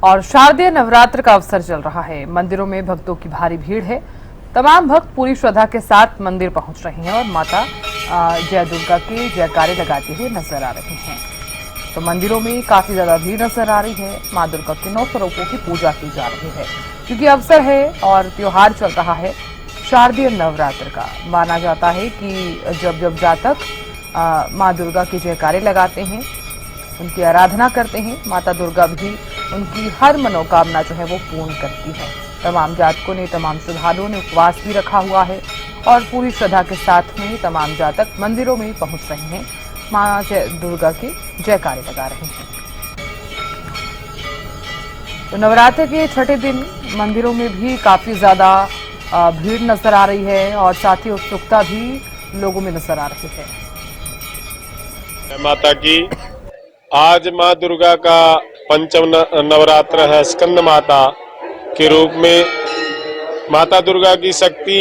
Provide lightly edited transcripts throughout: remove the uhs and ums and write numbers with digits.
और शारदीय नवरात्र का अवसर चल रहा है। मंदिरों में भक्तों की भारी भीड़ है। तमाम भक्त पूरी श्रद्धा के साथ मंदिर पहुंच रहे हैं और माता जय दुर्गा के जयकारे लगाते हुए नजर आ रहे हैं। तो मंदिरों में काफी ज्यादा भीड़ नजर आ रही है। मां दुर्गा के 9 स्वरूपों की पूजा की जा रही है क्योंकि अवसर है और त्योहार चल रहा है शारदीय नवरात्र का। माना जाता है कि जब जब जातक मां दुर्गा के जयकारे लगाते हैं, उनकी आराधना करते हैं, माता दुर्गा भी उनकी हर मनोकामना जो है वो पूर्ण करती है। तमाम जातकों ने, तमाम श्रद्धालुओं ने उपवास भी रखा हुआ है और पूरी श्रद्धा के साथ में तमाम जातक मंदिरों में पहुंच रहे हैं, मां दुर्गा के जयकारे लगा रहे हैं। तो नवरात्र के छठे दिन मंदिरों में भी काफी ज्यादा भीड़ नजर आ रही है और साथ ही उत्सुकता भी लोगों में नजर आ रही है। माता की आज माँ दुर्गा का पंचम नवरात्र है। स्कंद माता के रूप में माता दुर्गा की शक्ति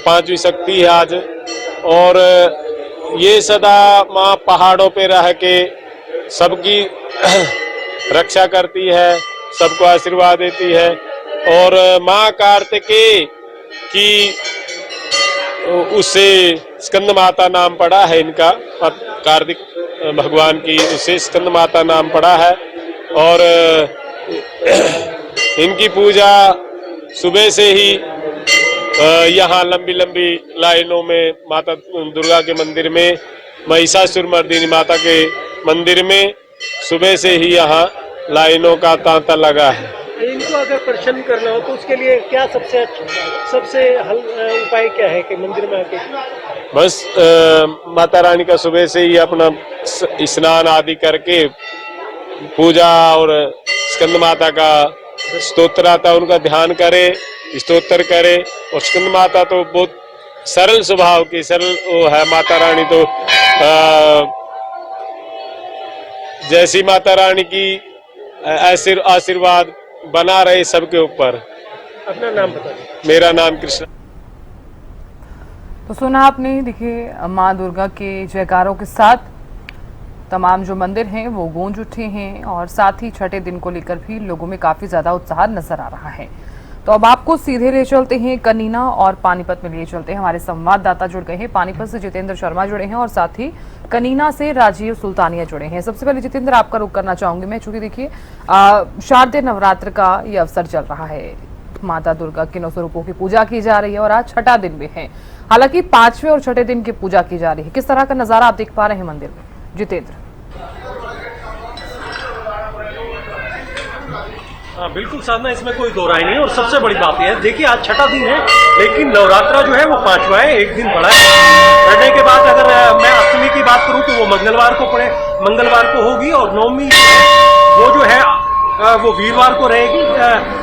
5वीं शक्ति है आज। और ये सदा माँ पहाड़ों पे रह के सबकी रक्षा करती है, सबको आशीर्वाद देती है। और माँ कार्तिकेय की उससे स्कंद माता नाम पड़ा है इनका, कार्तिक भगवान की उससे स्कंद माता नाम पड़ा है। और इनकी पूजा सुबह से ही यहाँ लंबी लंबी लाइनों में माता दुर्गा के मंदिर में, महिषासुरमर्दिनी माता के मंदिर में सुबह से ही यहाँ लाइनों का तांता लगा है। इनको अगर प्रसन्न करना हो तो उसके लिए क्या सबसे हल उपाय क्या है कि मंदिर में आके बस माता रानी का सुबह से ही अपना स्नान आदि करके पूजा और स्कंद माता का स्तोत्र आता है उनका ध्यान करे, स्तोत्र करे। और स्कंद माता तो बहुत सरल स्वभाव की, सरल वो है माता रानी। तो जैसी माता रानी की आशीर्वाद बना रहे सबके ऊपर। अपना नाम बता दीजिए। मेरा नाम कृष्ण। तो सुना आपने, देखिए मां दुर्गा के जयकारों के साथ तमाम जो मंदिर हैं वो गूंज उठे हैं और साथ ही छठे दिन को लेकर भी लोगों में काफी ज्यादा उत्साह नजर आ रहा है। तो अब आपको सीधे ले चलते हैं कनीना और पानीपत में ले चलते हैं। हमारे संवाददाता जुड़ गए हैं। पानीपत से जितेंद्र शर्मा जुड़े हैं और साथ ही कनीना से राजीव सुल्तानिया जुड़े हैं। सबसे पहले जितेंद्र, आपका रुख करना चाहूंगी मैं, चूंकि देखिए शारदीय नवरात्र का ये अवसर चल रहा है। माता दुर्गा के 9 स्वरूपों की पूजा की जा रही है और आज छठा दिन भी है। हालांकि 5वें और छठे दिन की पूजा की जा रही है। किस तरह का नजारा आप देख पा रहे हैं मंदिर में, जितेंद्र? हाँ बिल्कुल साधना, इसमें कोई दो राय नहीं है। और सबसे बड़ी बात यह है, देखिए आज छठा दिन है लेकिन नवरात्रा जो है वो 5वां है, एक दिन बड़ा है। पढ़ने के बाद अगर मैं अष्टमी की बात करूं तो वो मंगलवार को होगी और नवमी वो जो है वो वीरवार को रहेगी।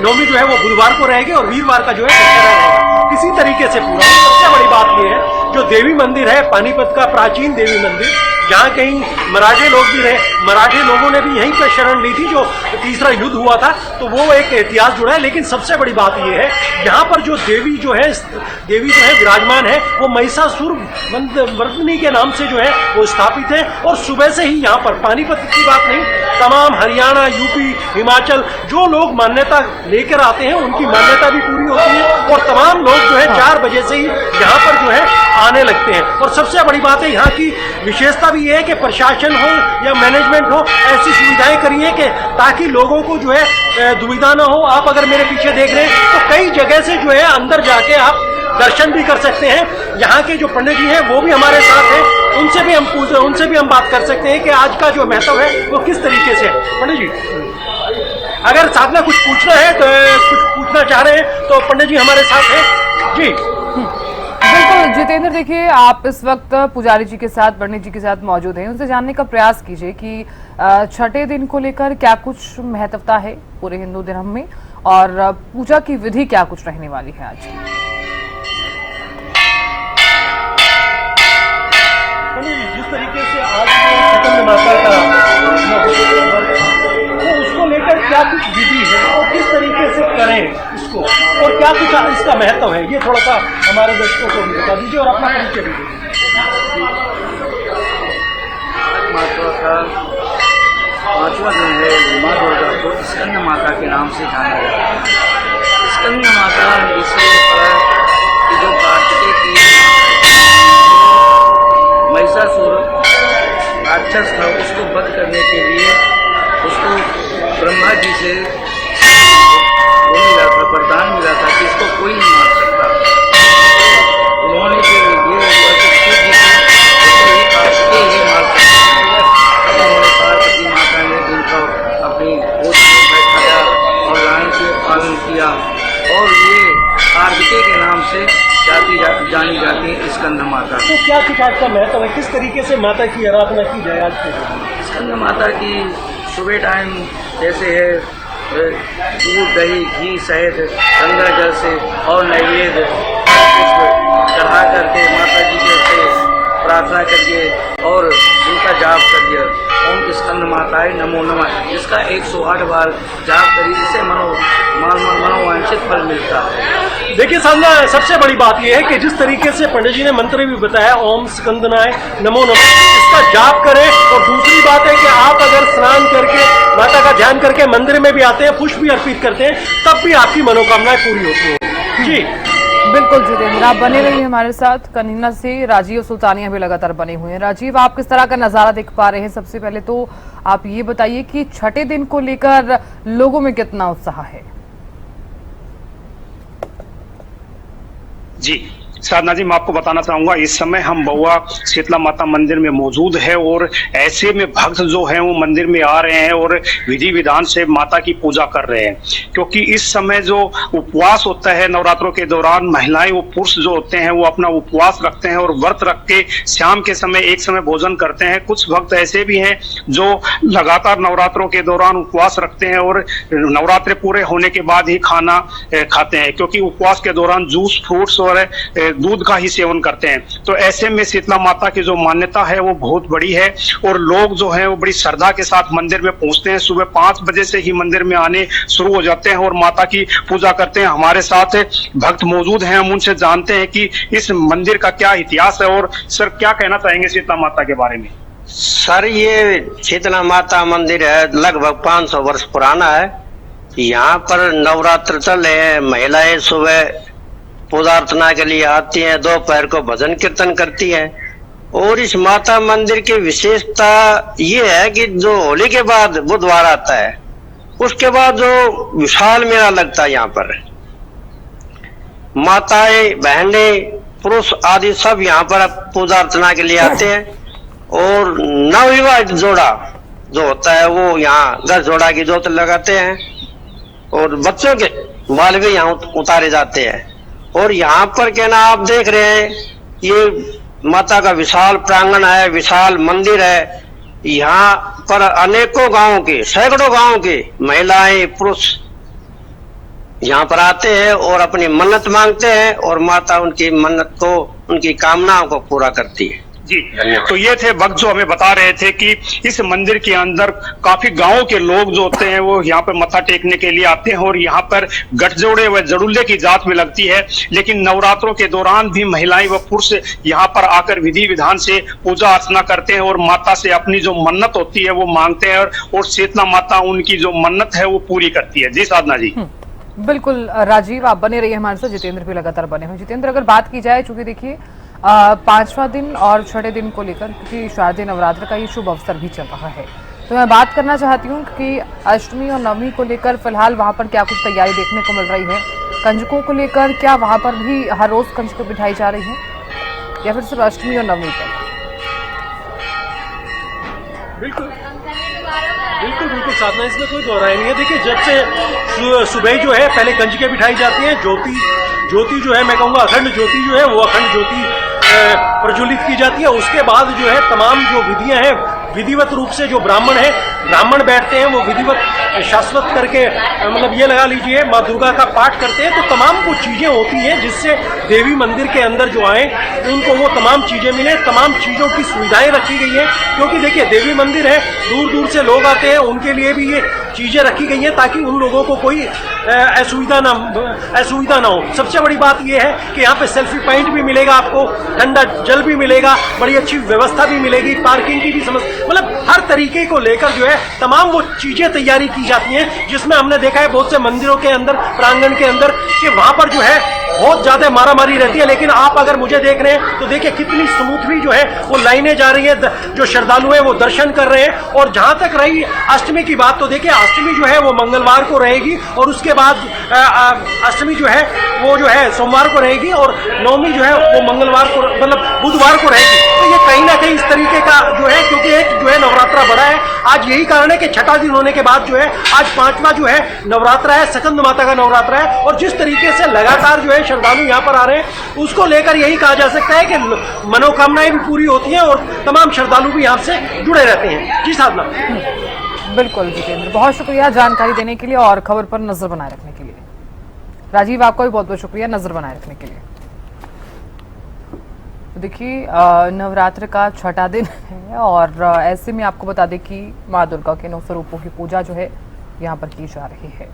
नवमी जो है वो बुधवार को रहेगी और वीरवार का जो है दशहरा रहेगा। इसी तरीके से पूरा। सबसे बड़ी बात यह है, जो देवी मंदिर है पानीपत का प्राचीन देवी मंदिर, जहाँ कहीं मराठे लोग भी रहे, मराठे लोगों ने भी यहीं पर शरण ली थी जो तीसरा युद्ध हुआ था, तो वो एक इतिहास जुड़ा है। लेकिन सबसे बड़ी बात ये है, यहाँ पर जो देवी जो है विराजमान है वो महिषासुर मर्दिनी के नाम से जो है वो स्थापित है। और सुबह से ही यहाँ पर पानीपत की बात नहीं, तमाम हरियाणा, यूपी, हिमाचल जो लोग मान्यता लेकर आते हैं उनकी मान्यता भी पूरी होती है। और तमाम लोग जो है 4 बजे से ही यहाँ पर जो है आने लगते हैं। और सबसे बड़ी बात है, यहाँ की विशेषता भी ये है कि प्रशासन हो या मैनेजमेंट हो, ऐसी सुविधाएं करी है कि ताकि लोगों को जो है दुविधा ना हो। आप अगर मेरे पीछे देख रहे हैं तो कई जगह से जो है अंदर जाके आप दर्शन भी कर सकते हैं। यहाँ के जो पंडित जी हैं वो भी हमारे साथ हैं, उनसे भी हम बात कर सकते हैं कि आज का जो महत्व है वो किस तरीके से है। पंडित जी, अगर साधना कुछ पूछना है तो कुछ पूछना चाह रहे हैं तो पंडित जी हमारे साथ हैं जी। बिल्कुल जितेंद्र, देखिए आप इस वक्त पुजारी जी के साथ, पंडित जी के साथ मौजूद हैं। उनसे जानने का प्रयास कीजिए कि छठे दिन को लेकर क्या कुछ महत्वता है पूरे हिंदू धर्म में और पूजा की विधि क्या कुछ रहने वाली है आज। जिस तरीके से आज स्कंद माता का तो उसको लेकर क्या कुछ विधि है और किस तरीके से करें इसको और क्या कुछ इसका महत्व है, ये थोड़ा सा हमारे दर्शकों को भी बता दीजिए और अपना परिचय भी दीजिए। पांचवा दिन है माँ दुर्गा को स्कंद माता के नाम से जाना जाता है। स्कंद माता इसलिए कि जो कार्तिकेय की महिषासुर राक्षस था उसको वध करने के लिए उसको ब्रह्मा जी से वो मिला था, वरदान मिला था कि इसको कोई नहीं मार सकता। उन्होंने जो ये कार्तिकेय ही मार सकता। उन्होंने पार्वती माता ने उनको अपनी गोद में बैठाया और लाइन से पालन किया और ये कार्तिकेय के नाम से जानी जाती है स्कंद माता। तो क्या कुछ आज का महत्व है, किस तरीके से माता की आराधना की जाए आज के दिन? स्कंद माता की सुबह टाइम जैसे है दूध दही घी शहद गंगा जल से और नैवेद्य पुष्प चढ़ा करके माता जी के से प्रार्थना करिए और उनका जाप करिए। ओम स्कंद माताय नमो नमः, इसका 108 बार जाप करिए, इससे मनोवांछित फल मिलता है। देखिए सामने सबसे बड़ी बात यह है कि जिस तरीके से पंडित जी ने मंत्र भी बताया ओम स्कंदनाय नमो नमः, इसका जाप करें। और दूसरी बात है कि आप अगर स्नान करके माता का ध्यान करके मंदिर में भी आते हैं, पुष्प भी अर्पित करते हैं, तब भी आपकी मनोकामनाएं पूरी होती हैं। जी बिल्कुल जितेंद्र, आप बने रहिए हमारे साथ। कन्हैया से राजीव सुल्तानिया भी लगातार बने हुए हैं। राजीव, आप किस तरह का नजारा देख पा रहे हैं? सबसे पहले तो आप ये बताइए कि छठे दिन को लेकर लोगों में कितना उत्साह है? जी साधना जी, मैं आपको बताना चाहूंगा इस समय हम बउआ शीतला माता मंदिर में मौजूद है और ऐसे में भक्त जो हैं वो मंदिर में आ रहे हैं और विधि विधान से माता की पूजा कर रहे हैं, क्योंकि इस समय जो उपवास होता है नवरात्रों के दौरान महिलाएं वो पुरुष जो होते हैं वो अपना उपवास रखते हैं और व्रत रख के शाम के समय एक समय भोजन करते हैं। कुछ भक्त ऐसे भी हैं जो लगातार नवरात्रों के दौरान उपवास रखते हैं और नवरात्रे पूरे होने के बाद ही खाना खाते हैं, क्योंकि उपवास के दौरान जूस फ्रूट्स और दूध का ही सेवन करते हैं। तो ऐसे में शीतला माता की जो मान्यता है वो बहुत बड़ी है और लोग जो हैं वो बड़ी श्रद्धा के साथ मंदिर में पहुंचते हैं। सुबह 5 बजे से ही मंदिर में आने शुरू हो जाते हैं और माता की पूजा करते हैं। हमारे साथ भक्त मौजूद हैं, हम उनसे जानते हैं कि इस मंदिर का क्या इतिहास है। और सर, क्या कहना चाहेंगे शीतला माता के बारे में? सर, ये शीतला माता मंदिर है, लगभग 500 वर्ष पुराना है। यहाँ पर नवरात्र चल रहे हैं, महिलाएं सुबह पूजा अर्चना के लिए आती हैं, दोपहर को भजन कीर्तन करती हैं। और इस माता मंदिर की विशेषता ये है कि जो होली के बाद बुधवार आता है उसके बाद जो विशाल मेला लगता है, यहाँ पर माताएं बहनें पुरुष आदि सब यहाँ पर पूजा अर्चना के लिए आते हैं। और नवविवाहित जोड़ा जो होता है वो यहाँ 10 जोड़ा की जोत लगाते हैं और बच्चों के बाल भी यहाँ उतारे जाते हैं। और यहाँ पर क्या ना, आप देख रहे हैं ये माता का विशाल प्रांगण है, विशाल मंदिर है। यहाँ पर अनेकों गांवों के, सैकड़ों गांवों के महिलाएं पुरुष यहाँ पर आते हैं और अपनी मन्नत मांगते हैं और माता उनकी मन्नत को, उनकी कामनाओं को पूरा करती है। जी, तो ये थे भक्त जो हमें बता रहे थे कि इस मंदिर के अंदर काफी गांवों के लोग जो होते हैं वो यहाँ पर मत्था टेकने के लिए आते हैं और यहाँ पर गठजोड़े व जड़ुल्ले की जात में लगती है। लेकिन नवरात्रों के दौरान भी महिलाएं व पुरुष यहाँ पर आकर विधि विधान से पूजा अर्चना करते हैं और माता से अपनी जो मन्नत होती है वो मांगते हैं और शीतला माता उनकी जो मन्नत है वो पूरी करती है। जी साधना जी। बिल्कुल राजीव, आप बने रहिए हमारे साथ। जितेंद्र भी लगातार बने हुए। जितेंद्र, अगर बात की जाए, चूंकि देखिए 5वां दिन और छठे दिन को लेकर, क्योंकि शारदीय नवरात्र का ये शुभ अवसर भी चल रहा है, तो मैं बात करना चाहती हूँ कि अष्टमी और नवमी को लेकर फिलहाल वहां पर क्या कुछ तैयारी देखने को मिल रही है? कंजकों को लेकर क्या वहां पर भी हर रोज कंजकें बिठाई जा रही हैं या फिर सिर्फ अष्टमी और नवमी पर? बिल्कुल बिल्कुल साधना, इसमें कोई दोहराई नहीं है। देखिए, जब से सुबह जो है पहले कंजकें बिठाई जाती हैं, ज्योति जो है, मैं कहूँगा अखंड ज्योति जो है वो अखंड ज्योति प्रज्वलित की जाती है। उसके बाद जो है तमाम जो विधियां हैं, विधिवत रूप से जो ब्राह्मण बैठते हैं वो विधिवत शाश्वत करके, मतलब ये लगा लीजिए माँ दुर्गा का पाठ करते हैं। तो तमाम कुछ चीजें होती हैं जिससे देवी मंदिर के अंदर जो आए उनको वो तमाम चीजें मिले, तमाम चीजों की सुविधाएं रखी गई हैं। क्योंकि देखिए, देवी मंदिर है, दूर दूर से लोग आते हैं, उनके लिए भी ये चीजें रखी गई हैं ताकि उन लोगों को कोई असुविधा ना हो। सबसे बड़ी बात यह है कि यहाँ पे सेल्फी पॉइंट भी मिलेगा, आपको ठंडा जल भी मिलेगा, बड़ी अच्छी व्यवस्था भी मिलेगी, पार्किंग की भी समस्या, मतलब हर तरीके को लेकर जो है तमाम वो चीजें तैयारी की जाती हैं, जिसमें हमने देखा है बहुत से मंदिरों के अंदर, प्रांगण के अंदर, कि वहां पर जो है बहुत ज्यादा मारामारी रहती है। लेकिन आप अगर मुझे देख रहे हैं तो देखिए कितनी स्मूथली जो है वो लाइनें जा रही है, जो श्रद्धालु हैं वो दर्शन कर रहे हैं। और जहां तक रही अष्टमी की बात, तो देखिए अष्टमी जो है वो मंगलवार को रहेगी और उसके बाद अष्टमी जो है वो जो है सोमवार को रहेगी और नवमी जो है वो मंगलवार को, मतलब बुधवार को रहेगी। तो ये कहीं ना कहीं इस तरीके का जो है, क्योंकि एक जो है नवरात्रा बड़ा है, आज यही कारण है कि छठा दिन होने के बाद जो है आज 5वां जो है नवरात्रा है, स्कंद माता का नवरात्रा है। और जिस तरीके से लगातार जो है श्रद्धालु यहाँ पर आ रहे हैं, उसको लेकर यही कहा जा सकता है कि मनोकामनाएं भी पूरी होती हैं और तमाम श्रद्धालु भी यहाँ से जुड़े रहते हैं। जी साधना। बिल्कुल जितेंद्र, बहुत शुक्रिया जानकारी देने के लिए और खबर पर नजर बनाए रखने के लिए। राजीव, आपका भी बहुत बहुत शुक्रिया नजर बनाए रखने के लिए। तो देखिए नवरात्र का छठा दिन है और ऐसे में आपको बता दें कि माँ दुर्गा के 9 स्वरूपों की पूजा जो है यहाँ पर की जा रही है।